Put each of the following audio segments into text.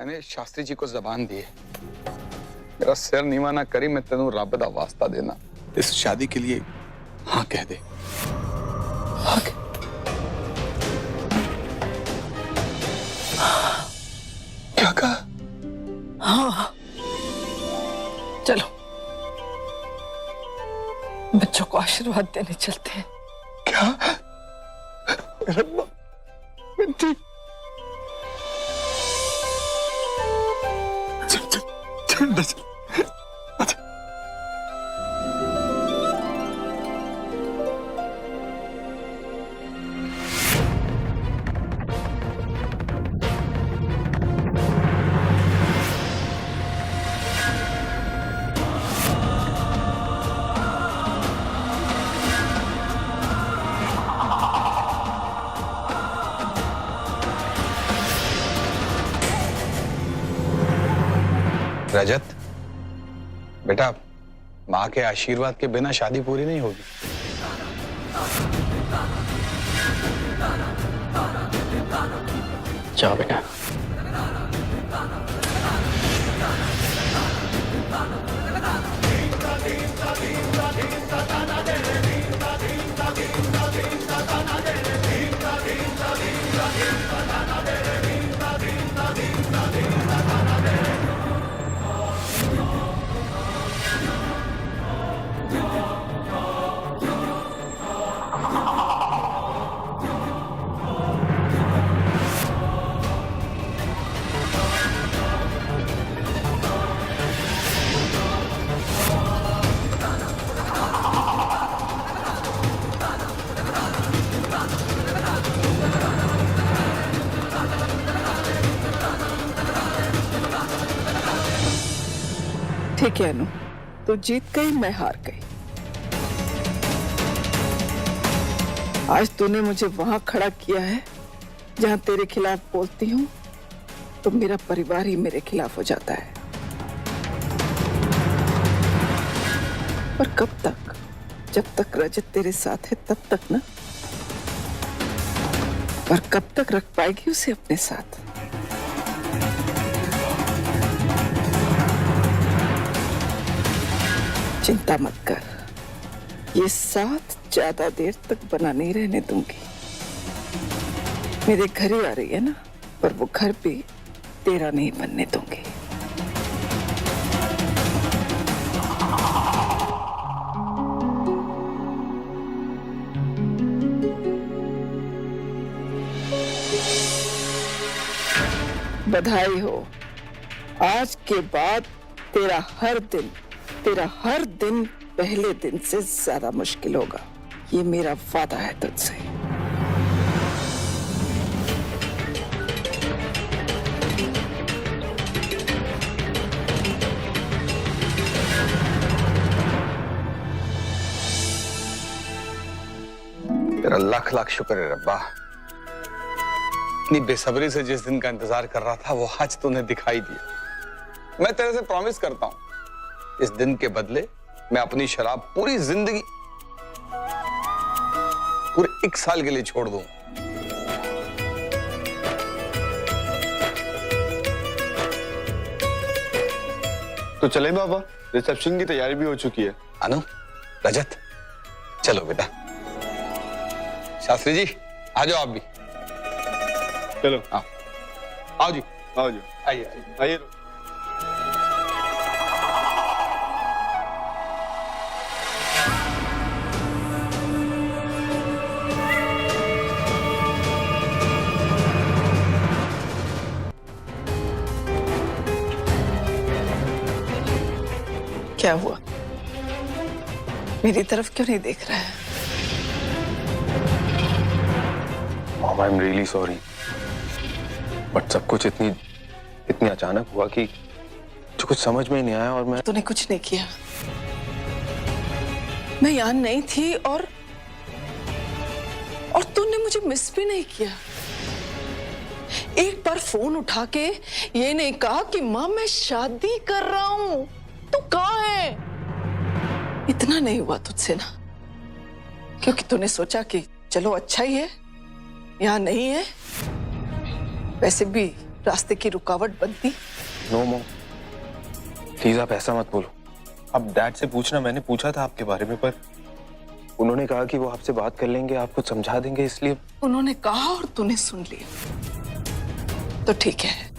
मैंने शास्त्री जी को जबान दी है, मेरा सिर नीवा ना करी, मैं तेनू रब दा वास्ता देना, इस शादी के लिए हाँ कह दे। हाँ क्या कहा? हाँ चलो बच्चों को आशीर्वाद देने चलते हैं। क्या? रब्बा, बेटी। चल चल चल चल। रजत बेटा, माँ के आशीर्वाद के बिना शादी पूरी नहीं होगी। जाओ बेटा। ठीक है अनु, तू जीत गई, मैं हार गई। आज तूने मुझे वहां खड़ा किया है जहां तेरे खिलाफ बोलती हूँ तो मेरा परिवार ही मेरे खिलाफ हो जाता है। पर कब तक? जब तक रजत तेरे साथ है तब तक ना। पर कब तक रख पाएगी उसे अपने साथ? चिंता मत कर, ये साथ ज्यादा देर तक बना नहीं रहने दूंगी। मेरे घर ही आ रही है ना, पर वो घर भी तेरा नहीं बनने दूंगी। बधाई हो, आज के बाद तेरा हर दिन पहले दिन से ज्यादा मुश्किल होगा। ये मेरा वादा है तुझसे। तेरा लाख लाख शुक्र है रब्बा, इतनी बेसब्री से जिस दिन का इंतजार कर रहा था वो आज तूने दिखाई दिया। मैं तेरे से प्रॉमिस करता हूं, इस दिन के बदले मैं अपनी शराब पूरी जिंदगी, पूरे 1 साल के लिए छोड़ दूं। तो चले बाबा, रिसेप्शन की तैयारी भी हो चुकी है। अनु, रजत, चलो बेटा। शास्त्री जी आ जाओ आप भी। चलो आओ आओ जी, आओ जी, आइए आइए। क्या हुआ? मेरी तरफ क्यों नहीं देख रहा है? Mom, I am really sorry, but सब कुछ इतनी अचानक हुआ कि जो कुछ समझ में ही नहीं आया। और तूने कुछ नहीं किया, मैं यहाँ नहीं थी और तूने मुझे मिस भी नहीं किया। एक बार फोन उठा के ये नहीं कहा कि माँ मैं शादी कर रहा हूँ, तू कहाँ है? इतना नहीं हुआ तुझसे ना, क्योंकि तूने सोचा कि चलो अच्छा ही है यहाँ नहीं है। वैसे भी रास्ते की रुकावट बनती। नो मॉम, प्लीज आप ऐसा मत बोलो। आप डैड से पूछना, मैंने पूछा था आपके बारे में, पर उन्होंने कहा कि वो आपसे बात कर लेंगे, आपको समझा देंगे, इसलिए। उन्होंने कहा और तूने सुन लिया तो ठीक है।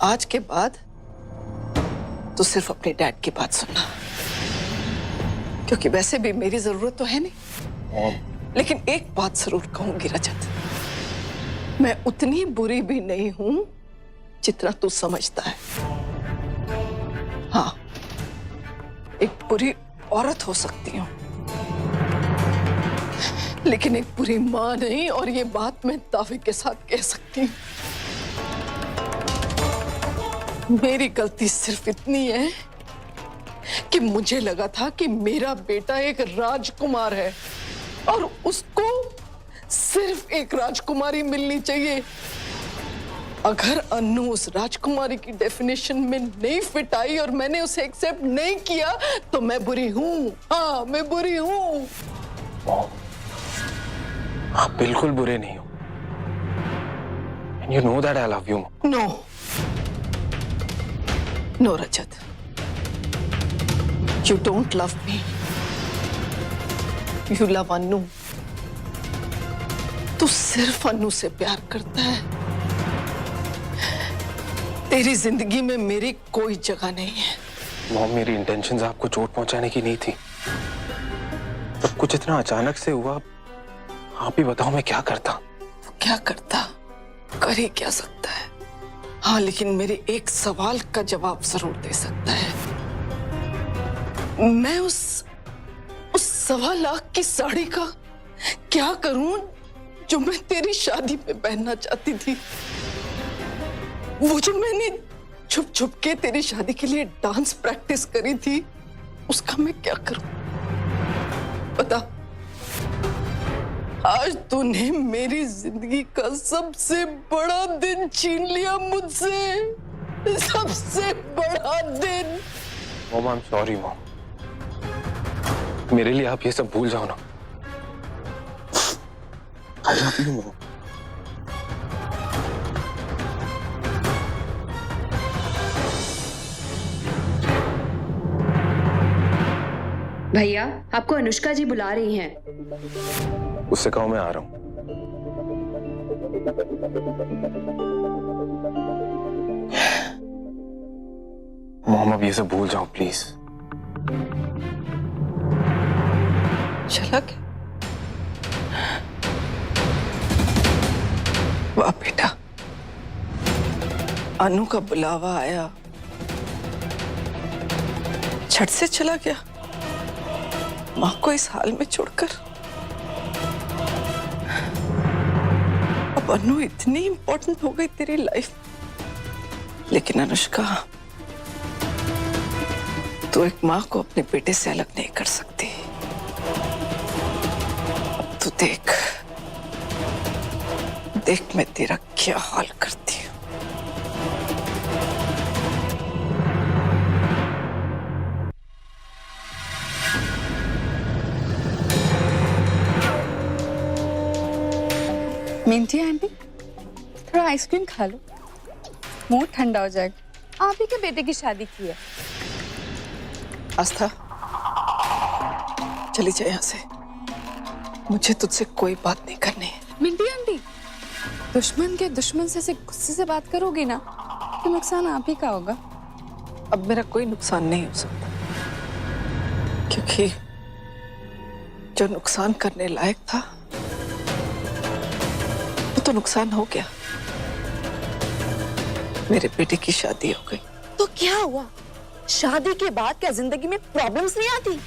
आज के बाद तो सिर्फ अपने डैड की बात सुनना, क्योंकि वैसे भी मेरी जरूरत तो है नहीं। मॉम, लेकिन एक बात जरूर कहूंगी रजत, मैं उतनी बुरी भी नहीं हूं जितना तू समझता है। हाँ, एक बुरी औरत हो सकती हूं, लेकिन एक बुरी मां नहीं, और ये बात मैं दावे के साथ कह सकती हूं। मेरी गलती सिर्फ इतनी है कि मुझे लगा था कि मेरा बेटा एक राजकुमार है और उसको सिर्फ एक राजकुमारी मिलनी चाहिए। अगर अन्नू उस राजकुमारी की डेफिनेशन में नहीं फिट आई और मैंने उसे एक्सेप्ट नहीं किया तो मैं बुरी हूं। हाँ, मैं बुरी हूं। मॉम, आप बिल्कुल बुरे नहीं हो। And you know that I love you, Mom. No no Rajat, you don't love me, you love Annu. तू सिर्फ अन्नू से प्यार करता है। तेरी जिंदगी में मेरी कोई जगह नहीं है। मॉम, मेरी इंटेंशंस आपको चोट पहुंचाने की नहीं थी। सब कुछ इतना अचानक से हुआ, आप ही बताओ मैं क्या करता। क्या करता, कर ही क्या सकता है। हाँ, लेकिन मेरे एक सवाल का जवाब जरूर दे सकता है। मैं उस 1.25 लाख की साड़ी का क्या करूं जो मैं तेरी शादी पे पहनना चाहती थी? वो जो मैंने छुप छुप के तेरी शादी के लिए डांस प्रैक्टिस करी थी, उसका मैं क्या करूं? बता। आज तूने मेरी जिंदगी का सबसे बड़ा दिन छीन लिया मुझसे, सबसे बड़ा दिन। Mom, I am sorry mom. मेरे लिए आप ये सब भूल जाओ ना। I love you mom. भैया, आपको अनुष्का जी बुला रही हैं। उससे कहो मैं आ रहा हूं। मॉम, अब ये सब भूल जाओ प्लीज। चला क्या? वाह बेटा, अनु का बुलावा आया, झट से चला गया माँ को इस हाल में छोड़कर। अब अनु इतनी इंपॉर्टेंट हो गई तेरी लाइफ। लेकिन अनुष्का, तू एक माँ को अपने बेटे से अलग नहीं कर सकती। अब तू देख देख मैं तेरा क्या हाल करती हूँ। मिंटी आंटी, थोड़ा आइसक्रीम खा लो, मुंह ठंडा हो जाएगा। आप ही के बेटे की शादी की है। आस्था, चली जाए यहाँ से, मुझे तुझसे कोई बात नहीं करनी है। मिंटी आंटी, दुश्मन के दुश्मन से गुस्से से बात करोगी ना तो नुकसान आप ही का होगा। अब मेरा कोई नुकसान नहीं हो सकता, क्योंकि जो नुकसान करने लायक था वो तो नुकसान हो गया। मेरे बेटे की शादी हो गई। तो क्या हुआ? शादी के बाद क्या जिंदगी में प्रॉब्लम्स नहीं आती?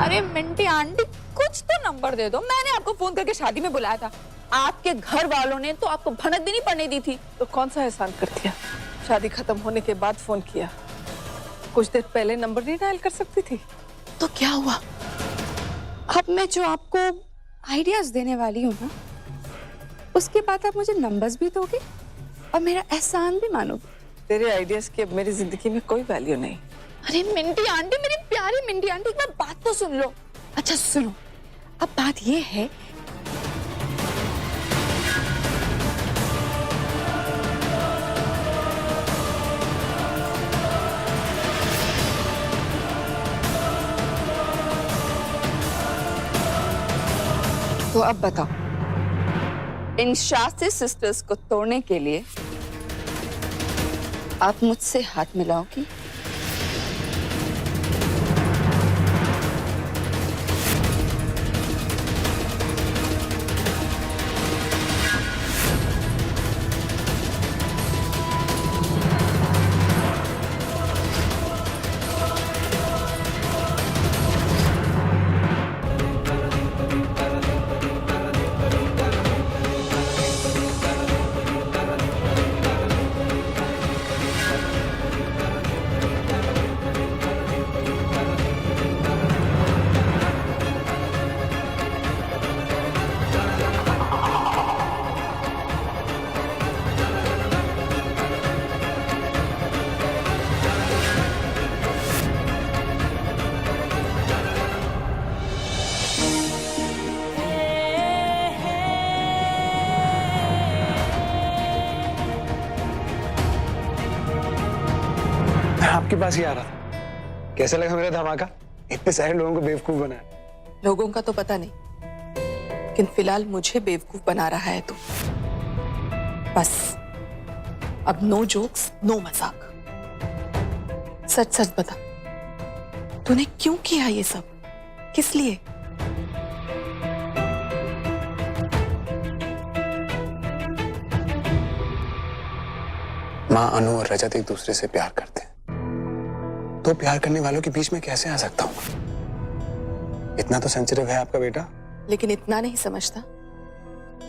अरे मिंटी आंटी, कुछ तो नंबर दे दो। मैंने आपको फोन करके शादी में बुलाया था। आपके घर वालों ने तो आपको भनक भी नहीं पड़ने दी थी। तो कौन सा एहसान कर दिया? शादी खत्म होने के बाद फोन किया, कुछ देर पहले नंबर नहीं डायल कर सकती थी? तो क्या हुआ? अब मैं जो आपको आइडियाज देने वाली हूँ ना, उसके बाद आप मुझे नंबर्स भी दोगे और मेरा एहसान भी मानोगे। तेरे आइडियाज की अब मेरी जिंदगी में कोई वैल्यू नहीं। अरे मिंटी आंटी, मेरी प्यारी मिंटी आंटी, एक बार बात तो सुन लो। अच्छा सुनो, अब बात ये है तो अब बताओ, इन शास्त्री सिस्टर्स को तोड़ने के लिए आप मुझसे हाथ मिलाओगी? आपके पास ही आ रहा था। कैसा लगा मेरा धमाका? इतने सारे लोगों को बेवकूफ बनाया। लोगों का तो पता नहीं, लेकिन फिलहाल मुझे बेवकूफ बना रहा है तू। बस अब नो जोक्स, नो मजाक। सच सच बता, तूने क्यों किया ये सब? किस लिए? माँ, अनु और रजत एक दूसरे से प्यार करते हैं, तो प्यार करने वालों के बीच में कैसे आ सकता हूँ? इतना तो सेंसिटिव है आपका बेटा। लेकिन इतना नहीं समझता,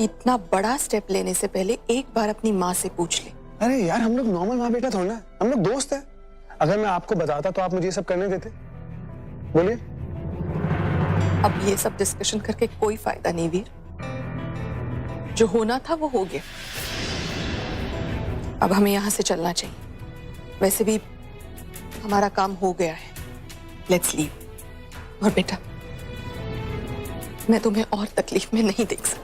इतना बड़ा स्टेप लेने से पहले एक बार अपनी माँ से पूछ ले। अरे यार, हम लोग नॉर्मल माँ बेटा थोड़ा ना, हम लोग दोस्त हैं। अगर मैं आपको बताता तो आप मुझे ये सब करने देते? बोलिए। अब ये सब डिस्कशन करके कोई फायदा नहीं वीर। जो होना था वो हो गया। अब हमें यहाँ से चलना चाहिए। वैसे भी हमारा काम हो गया है। Let's leave. और बेटा, मैं तुम्हें और तकलीफ में नहीं देख सकती।